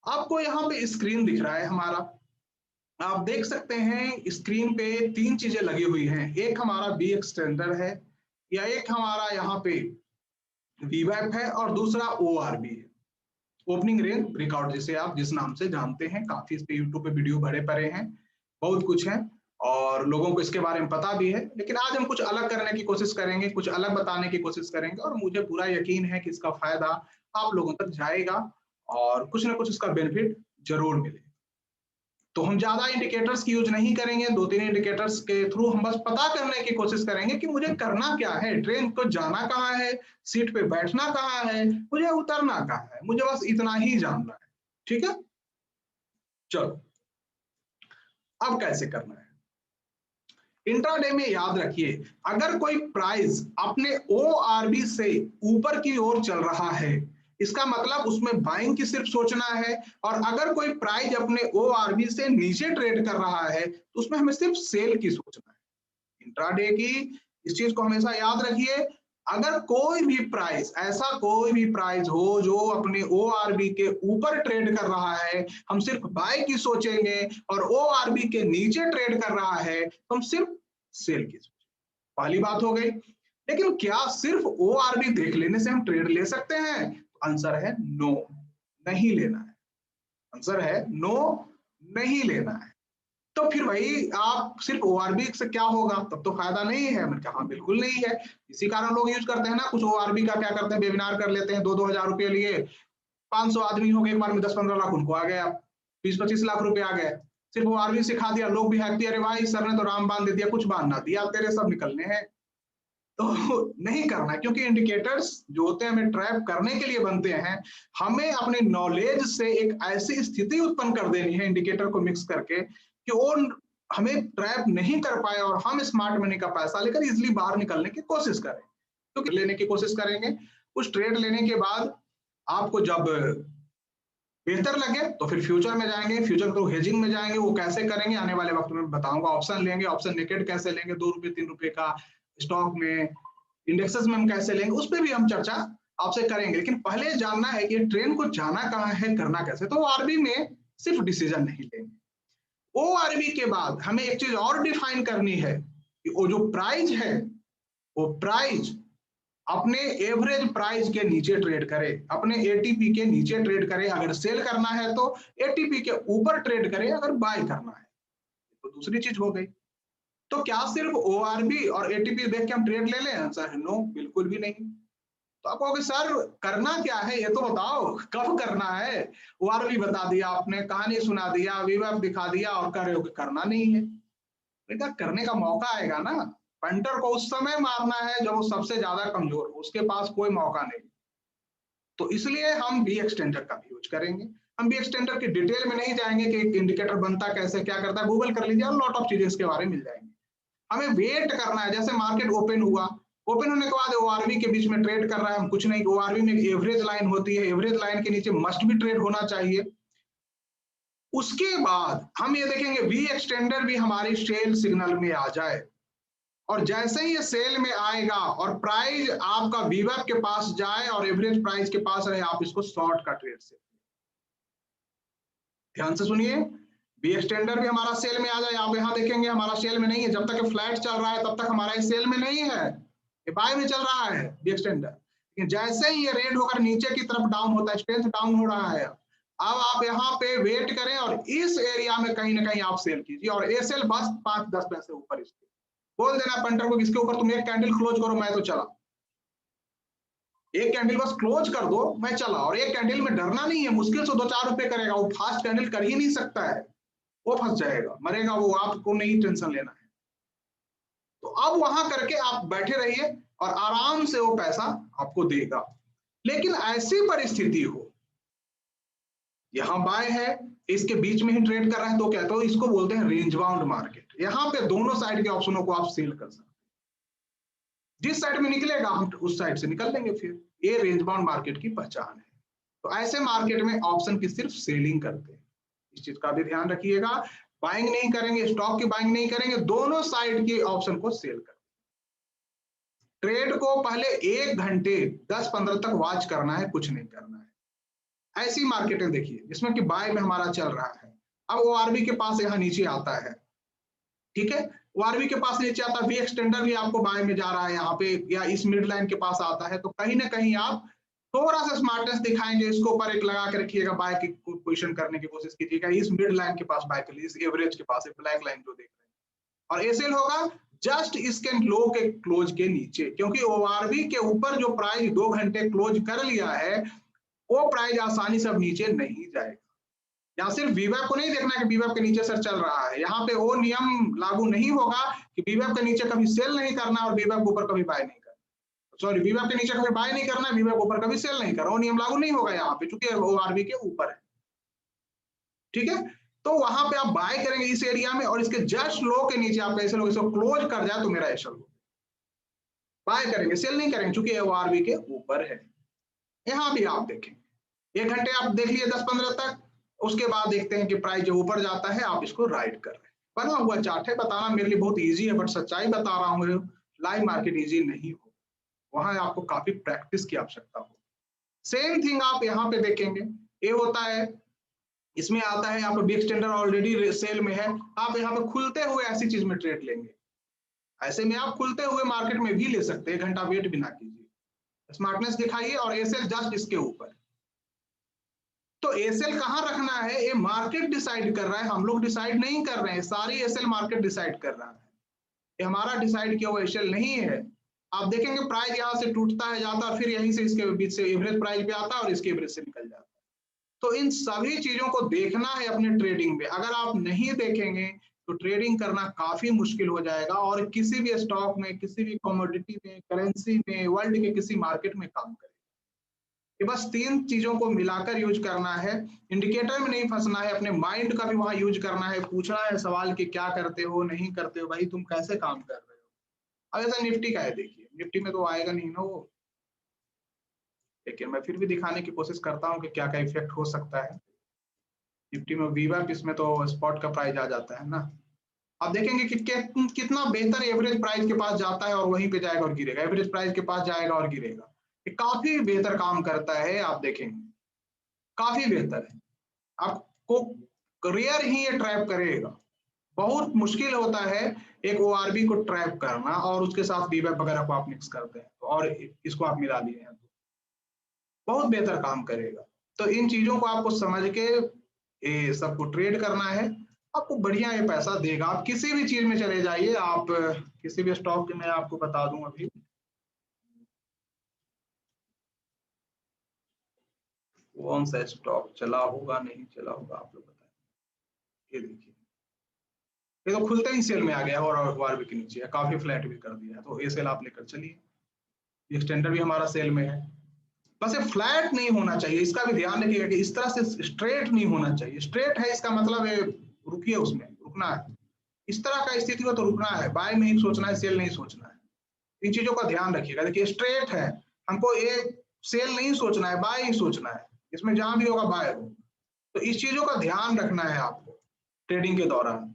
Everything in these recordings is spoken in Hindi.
आपको यहाँ पे स्क्रीन दिख रहा है हमारा। आप देख सकते हैं स्क्रीन पे 3 चीज़ें लगी हुई हैं। एक हमारा बी एक्सटेंडर है या एक हमारा यहाँ पे वीवैप है और दूसरा ओआरबी है, ओपनिंग रेंज ब्रेकआउट, जिसे आप जिस नाम से जानते हैं। काफ़ी इस पे यूट्यूब पे वीडियो भरे पड़े हैं, बहुत कुछ है और लोगों को इसके बारे में पता भी है। लेकिन आज हम कुछ अलग करने की कोशिश करेंगे, कुछ अलग बताने की कोशिश करेंगे और मुझे पूरा यकीन है कि इसका फ़ायदा आप लोगों तक जाएगा और कुछ ना कुछ इसका बेनिफिट ज़रूर मिलेगा। तो हम ज़्यादा इंडिकेटर्स की यूज़ नहीं करेंगे, 2-3 इंडिकेटर्स के थ्रू हम बस पता करने की कोशिश करेंगे कि मुझे करना क्या है, ट्रेन को जाना कहाँ है, सीट पे बैठना कहाँ है, मुझे उतरना कहाँ है, मुझे बस इतना ही जानना है। ठीक है? चलो, अब कैसे करना है? इंट्राडे में याद रखिए, अगर कोई प्राइस अपने ओआरबी से ऊपर की ओर चल रहा है, इसका मतलब उसमें बाइंग की सिर्फ सोचना है। और अगर कोई प्राइस अपने ओआरबी से नीचे ट्रेड कर रहा है, तो उसमें हमें सिर्फ सेल की सोचना है। इंट्राडे की इस चीज को हमेशा याद रखिए, अगर कोई भी प्राइस, ऐसा कोई भी प्राइस हो जो अपने ओआरबी के ऊपर ट्रेड कर रहा है, हम सिर्फ बाय की सोचेंगे। और ओआरबी के नीचे ट्रेड कर रहा है, तो हम सिर्फ सेल की सोचेंगे। पहली बात हो गई। लेकिन क्या सिर्फ ओआरबी देख लेने से हम ट्रेड ले सकते हैं? आंसर है नो, नहीं लेना है। आंसर है नो, नहीं लेना है। तो फिर भाई आप सिर्फ ओआरबी से क्या होगा, तब तो फायदा नहीं है। मैंने कहा हाँ, बिल्कुल नहीं है। इसी कारण लोग यूज करते हैं ना, कुछ ओआरबी का क्या करते हैं, वेबिनार कर लेते हैं, 2-2 हजार रुपये लिए, 500 आदमी हो गए, एक बार में 10-15 लाख उनको आ गया, 20-25 लाख रुपए आ गए। सिर्फ ओआरबी सिखा दिया, लोग भी हैप्पी, अरे भाई सर ने तो राम बांध दे दिया, कुछ बांध ना दिया, तेरे सब निकलने हैं। तो नहीं करना, क्योंकि इंडिकेटर्स जो होते हैं हमें ट्रैप करने के लिए बनते हैं। हमें अपने नॉलेज से एक ऐसी स्थिति उत्पन्न कर देनी है इंडिकेटर को मिक्स करके कि वो हमें ट्रैप नहीं कर पाए और हम स्मार्ट मनी का पैसा लेकर इजिली बाहर निकलने की कोशिश करें। तो लेने की कोशिश करेंगे। उस ट्रेड लेने के बाद आपको जब बेहतर लगे तो फिर फ्यूचर में जाएंगे, फ्यूचर थ्रू हेजिंग में जाएंगे। वो कैसे करेंगे आने वाले वक्त में बताऊंगा। ऑप्शन लेंगे, ऑप्शन नेकेड कैसे लेंगे, 2 रुपए 3 रुपए का स्टॉक में, इंडेक्सेस में हम कैसे लेंगे, उस पर भी हम चर्चा आपसे करेंगे। लेकिन पहले जानना है कि ट्रेन को जाना कहाँ है, करना कैसे। तो आरबी में सिर्फ डिसीजन नहीं लेंगे, ओ आरबी के बाद हमें एक चीज और डिफाइन करनी है कि वो जो प्राइस है, वो प्राइस अपने एवरेज प्राइस के नीचे ट्रेड करे, अपने एटीपी के नीचे ट्रेड करे अगर सेल करना है, तो एटीपी के ऊपर ट्रेड करे अगर बाय करना है। तो दूसरी चीज हो गई। तो क्या सिर्फ ओआरबी और एटीपी देख के हम ट्रेड ले लें? आंसर है नो, बिल्कुल भी नहीं। तो आप कहोगे सर करना क्या है, ये तो बताओ, कब करना है? ओआरबी बता दिया आपने, कहानी सुना दिया, वीवैप दिखा दिया और कह रहे हो कि करना नहीं है। बेटा करने का मौका आएगा ना। पंटर को उस समय मारना है जब वो सबसे ज्यादा कमजोर हो, उसके पास कोई मौका नहीं। तो इसलिए हम बी एक्सटेंडर का भी यूज करेंगे। हम बी एक्सटेंडर की डिटेल में नहीं जाएंगे कि इंडिकेटर बनता कैसे, क्या करता है, गूगल कर लीजिए और लॉट ऑफ चीजें इसके बारे में मिल जाएंगी। हमें वेट करना है, जैसे मार्केट ओपन हुआ, ओपन होने के बाद ओआरबी के बीच में ट्रेड कर रहा है, हम कुछ नहीं, ओआरबी में एक एवरेज लाइन होती है, एवरेज लाइन के नीचे मस्ट भी ट्रेड होना चाहिए। उसके बाद हम ये देखेंगे वी एक्सटेंडर भी हमारी सेल सिग्नल में आ जाए, और जैसे ही ये सेल में आएगा और प्राइस आपका वीवैप के पास जाए और एवरेज प्राइस के पास रहे, आप इसको शॉर्ट का ट्रेड से। ध्यान से सुनिए, बी एक्सटेंडर भी हमारा सेल में आ जाए। आप यहां देखेंगे हमारा सेल में नहीं है, जब तक फ्लैट चल रहा है तब तक हमारा सेल में नहीं है, ये बाय में चल रहा है बी एक्सटेंडर। लेकिन जैसे ही ये रेड होकर नीचे की तरफ डाउन होता है, स्ट्रेंथ डाउन हो रहा है, अब आप यहाँ पे वेट करें और इस एरिया में कहीं ना कहीं आप सेल कीजिए, और ए सेल बस 5-10 पैसे ऊपर इसके बोल देना पंटर को, किसके ऊपर, तुम एक कैंडल क्लोज करो मैं तो चला, एक कैंडल बस क्लोज कर दो मैं चला। और एक कैंडल में डरना नहीं है, मुश्किल से 2-4 रुपए करेगा, वो फास्ट कैंडल कर ही नहीं सकता है, वो फंस जाएगा, मरेगा वो, आपको नहीं टेंशन लेना है। तो अब वहां करके आप बैठे रहिए और आराम से वो पैसा आपको देगा। लेकिन ऐसी परिस्थिति हो, यहां बाय है, इसके बीच में ही ट्रेड कर रहा है, तो कहते हो इसको बोलते हैं रेंज बाउंड मार्केट। यहां पे दोनों साइड के ऑप्शनों को आप सेल कर सकते हैं, जिस साइड में निकलेगा हम उस साइड से निकल लेंगे। फिर ये रेंज बाउंड मार्केट की पहचान है। तो ऐसे मार्केट में ऑप्शन की सिर्फ सेलिंग करते हैं, इस चीज का भी ध्यान रखिएगा। बाइंग नहीं करेंगे, स्टॉक की बाइंग नहीं करेंगे, दोनों साइड के ऑप्शन को सेल कर। ट्रेड को पहले 1 घंटे 10-15 तक वॉच करना है, कुछ नहीं करना है। ऐसी मार्केटें देखिए जिसमें कि बाय में हमारा चल रहा है। अब ओआरबी के पास यहाँ नीचे आता है, ठीक है, ओआरबी के पास नीचे आता है, वी एक्सटेंडर भी आपको बाय में जा रहा है यहाँ पे, या इस मिड लाइन के पास आता है, तो कहीं ना कहीं आप थोड़ा सा स्मार्टनेस दिखाएंगे, इसको ऊपर एक लगा के रखिएगा, बाय की पोजीशन करने की कोशिश कीजिएगा, इस मिड लाइन के पास बाय कर लीजिए, इस एवरेज के पास, ब्लैक लाइन जो देख रहे हैं, और एसएल होगा जस्ट इसके लो के क्लोज के नीचे, क्योंकि ओआरबी के ऊपर जो प्राइस 2 घंटे क्लोज कर लिया है वो प्राइस आसानी से अब नीचे नहीं जाएगा। यहाँ सिर्फ वीवैप को नहीं देखना है कि वीवैप के नीचे सर चल रहा है, यहाँ पे वो नियम लागू नहीं होगा कि वीवैप के नीचे कभी सेल नहीं करना और वीवैप ऊपर कभी बाय नहीं करना, सॉरी वीवैप के नीचे कभी बाय नहीं करना, वीवैप ऊपर कभी सेल नहीं करना, वो नियम लागू नहीं होगा यहाँ पे, क्योंकि ओआरबी के ऊपर है, ठीक है। तो वहां पे आप बाय करेंगे इस एरिया में, और इसके जस्ट लो के नीचे आप ऐसे लोग इसको क्लोज कर जाए तो मेरा एसएल हो, बाय करेंगे, सेल नहीं करेंगे, क्योंकि ओआरबी के ऊपर है। यहाँ भी आप देखें 1 घंटे आप देख लिए 10-15 तक, उसके बाद देखते हैं कि प्राइस जो ऊपर जाता है आप इसको राइट कर रहे हैं, बना हुआ चार्ट है, बताना मेरे लिए बहुत इजी है, बट सच्चाई बता रहा हूँ, लाइव मार्केट इजी नहीं हो, वहां आपको काफी प्रैक्टिस की आवश्यकता हो। सेम थिंग आप यहाँ पे देखेंगे, ये होता है, इसमें आता है यहाँ पे बी एक्सटेंडर ऑलरेडी सेल में है, आप यहाँ पे खुलते हुए ऐसी चीज में ट्रेड लेंगे, ऐसे में आप खुलते हुए मार्केट में भी ले सकते हैं, 1 घंटा वेट भी ना कीजिए, स्मार्टनेस दिखाइए, और एसएल जस्ट इसके ऊपर। तो एसएल कहां रखना है ये मार्केट डिसाइड कर रहा है, हम लोग डिसाइड नहीं कर रहे हैं, सारी एसएल मार्केट डिसाइड कर रहा है, ये हमारा डिसाइड किया हुआ एसएल नहीं है। आप देखेंगे प्राइस यहाँ से टूटता है जाता है, फिर यहीं से इसके बीच से एवरेज प्राइस पे आता है और इसके एवरेज से निकल जाता है। तो इन सभी चीजों को देखना है अपने ट्रेडिंग में, अगर आप नहीं देखेंगे तो ट्रेडिंग करना काफी मुश्किल हो जाएगा, और किसी भी स्टॉक में, किसी भी कमोडिटी में, करेंसी में, वर्ल्ड के किसी मार्केट में काम करें, ये बस 3 चीजों को मिलाकर यूज करना है, इंडिकेटर में नहीं फंसना है, अपने माइंड का भी वहां यूज करना है, पूछना है सवाल कि क्या करते हो, नहीं करते हो, भाई तुम कैसे काम कर रहे हो। अब ऐसा निफ्टी का है, देखिए निफ्टी में तो आएगा नहीं ना वो, लेकिन मैं फिर भी दिखाने की कोशिश करता हूँ कि क्या क्या इफेक्ट हो सकता है निफ्टी में, वीवैप इसमें तो स्पॉट का प्राइस आ जाता है ना। आप देखेंगे कि कितना बेहतर एवरेज प्राइस के पास जाता है और वहीं पे जाएगा और गिरेगा, एवरेज प्राइस के पास जाएगा और गिरेगा, ये काफी बेहतर काम करता है, आप देखेंगे काफी बेहतर है, आपको रेयर ही ये ट्रैप करेगा, बहुत मुश्किल होता है एक ओआरबी को ट्रैप करना, और उसके साथ वीवैप वगैरह को आप मिक्स करते हैं और इसको आप मिला लिए हैं, बहुत बेहतर काम करेगा। तो इन चीजों को आपको समझ के ये सबको ट्रेड करना है, आपको बढ़िया ये पैसा देगा। आप किसी भी चीज में चले जाइए, आप किसी भी स्टॉक में, आपको बता दूं अभी, कौन सा स्टॉक चला होगा नहीं चला होगा आप लोग बताएं। ये देखिए, ये तो खुलते ही सेल में आ गया और ओआरबी के नीचे है, काफी फ्लैट भी कर दिया है, तो ये सेल आप लेकर चलिए, एक्सटेंडर भी हमारा सेल में है, बस ये फ्लैट नहीं होना चाहिए, इसका भी ध्यान रखिएगा कि इस तरह से स्ट्रेट नहीं होना चाहिए, स्ट्रेट है इसका मतलब है रुकिए, उसमें रुकना है, इस तरह का स्थिति में तो रुकना है, बाय में ही सोचना है, सेल नहीं सोचना है, इन चीजों का ध्यान रखिएगा। देखिए स्ट्रेट है, हमको ये सेल नहीं सोचना है, बाय ही सोचना है, इसमें जहां भी होगा बाय हो, तो इस चीजों का ध्यान रखना है आपको ट्रेडिंग के दौरान।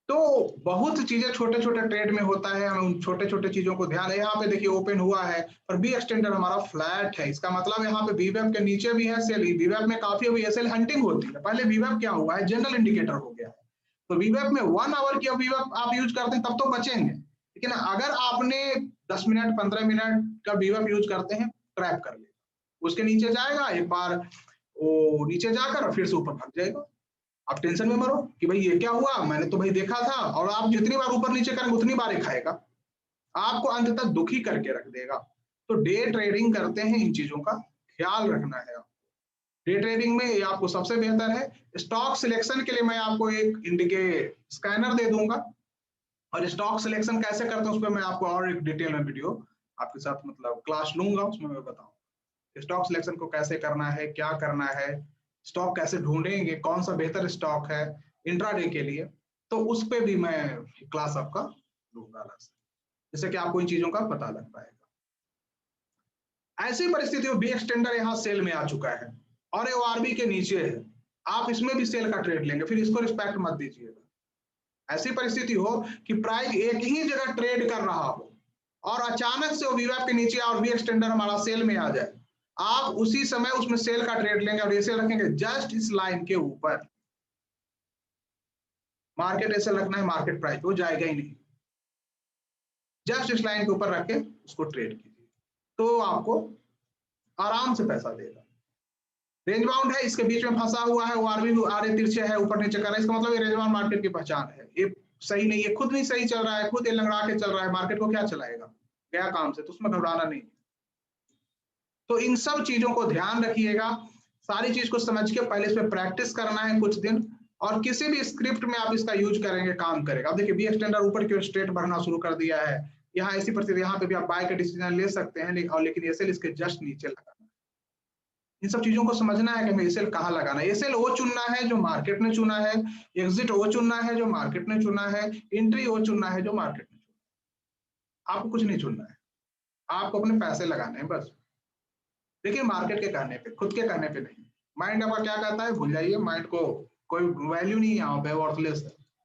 तो बहुत चीजें छोटे छोटे ट्रेड में होता है, हमें उन छोटे छोटे चीजों को ध्यान है। यहाँ पे देखिए ओपन हुआ है और बी एक्सटेंडर हमारा फ्लैट है, इसका मतलब यहाँ पे वीवैप के नीचे भी है सेल, वीवैप में काफी अभी एसएल हंटिंग होती है, पहले वीवैप क्या हुआ है, जनरल इंडिकेटर हो गया है, तो वीवैप में 1 आवर की वीवैप आप यूज करते हैं तब तो बचेंगे, लेकिन अगर आपने 10 मिनट 15 मिनट का वीवैप यूज करते हैं, ट्रैप कर ले, उसके नीचे जाएगा एक बार, वो नीचे जाकर फिर से ऊपर भाग जाएगा, आप टेंशन में मरो कि भाई ये क्या हुआ, मैंने तो भाई देखा था, और आप जितनी बार ऊपर नीचे करेंगे उतनी बार ही खाएगा, आपको अंत तक दुखी करके रख देगा। तो डे ट्रेडिंग करते हैं, इन चीजों का ख्याल रखना है। डे ट्रेडिंग में ये आपको सबसे बेहतर है। स्टॉक सिलेक्शन के लिए मैं आपको एक इंडिके स्कैनर दे दूंगा, और स्टॉक सिलेक्शन कैसे करते हैं उस पर मैं आपको और एक डिटेल में वीडियो आपके साथ मतलब क्लास लूंगा, उसमें मैं बताऊंगा स्टॉक सिलेक्शन को कैसे करना है, क्या करना है, स्टॉक कैसे ढूंढेंगे, कौन सा बेहतर स्टॉक है इंट्राडे के लिए, तो उस पर भी मैं क्लास आपका लूंगा, जिससे कि आपको इन चीजों का पता लग पाएगा। ऐसी परिस्थिति में बी एक्सटेंडर यहाँ सेल में आ चुका है और ओआरबी के नीचे है, आप इसमें भी सेल का ट्रेड लेंगे, फिर इसको रिस्पेक्ट मत दीजिएगा। ऐसी परिस्थिति हो कि प्राइस एक ही जगह ट्रेड कर रहा हो और अचानक से वो वीवैप के नीचे और वी एक्सटेंडर हमारा सेल में आ जाए, आप उसी समय उसमें सेल का ट्रेड लेंगे और एसेल रखेंगे जस्ट इस लाइन के ऊपर। मार्केट एसेल रखना है मार्केट प्राइस, वो जाएगा ही नहीं। जस्ट इस लाइन के ऊपर रख के उसको ट्रेड कीजिए, तो आपको आराम से पैसा देगा। रेंज बाउंड है, इसके बीच में फंसा हुआ है, वो आरे तिरछे है, ऊपर नीचे कर रहा है, इसका मतलब ये रेंज बाउंड मार्केट की पहचान है। ये सही नहीं है, खुद नहीं सही चल रहा है, खुद ये लंगड़ा के चल रहा है, मार्केट को क्या चलाएगा, गया काम से, तो उसमें घबराना नहीं। तो इन सब चीजों को ध्यान रखिएगा, सारी चीज को समझ के पहले इसमें प्रैक्टिस करना है कुछ दिन, और किसी भी स्क्रिप्ट में आप इसका यूज करेंगे काम करेगा। अब देखिए बी एक्सटेंडर ऊपर की स्ट्रेट बढ़ना शुरू कर दिया है, यहाँ ऐसी परिस्थिति, यहाँ पे भी आप बाय का डिसीजन ले सकते हैं, लेकिन एसएल इसके जस्ट नीचे लगाना। इन सब चीजों को समझना है कि हमें एसएल कहाँ लगाना है। एसएल वो चुनना है जो मार्केट ने चुना है, एग्जिट वो चुनना है जो मार्केट ने चुना है, एंट्री वो चुनना है जो मार्केट ने चुना है। आपको कुछ नहीं चुनना है, आपको अपने पैसे लगाने हैं बस। देखिए मार्केट के कहने पे, खुद के कहने पे नहीं। माइंड आपका क्या कहता है भूल जाइए, माइंड को कोई वैल्यू नहीं है यहाँ पे, वर्थलेस है।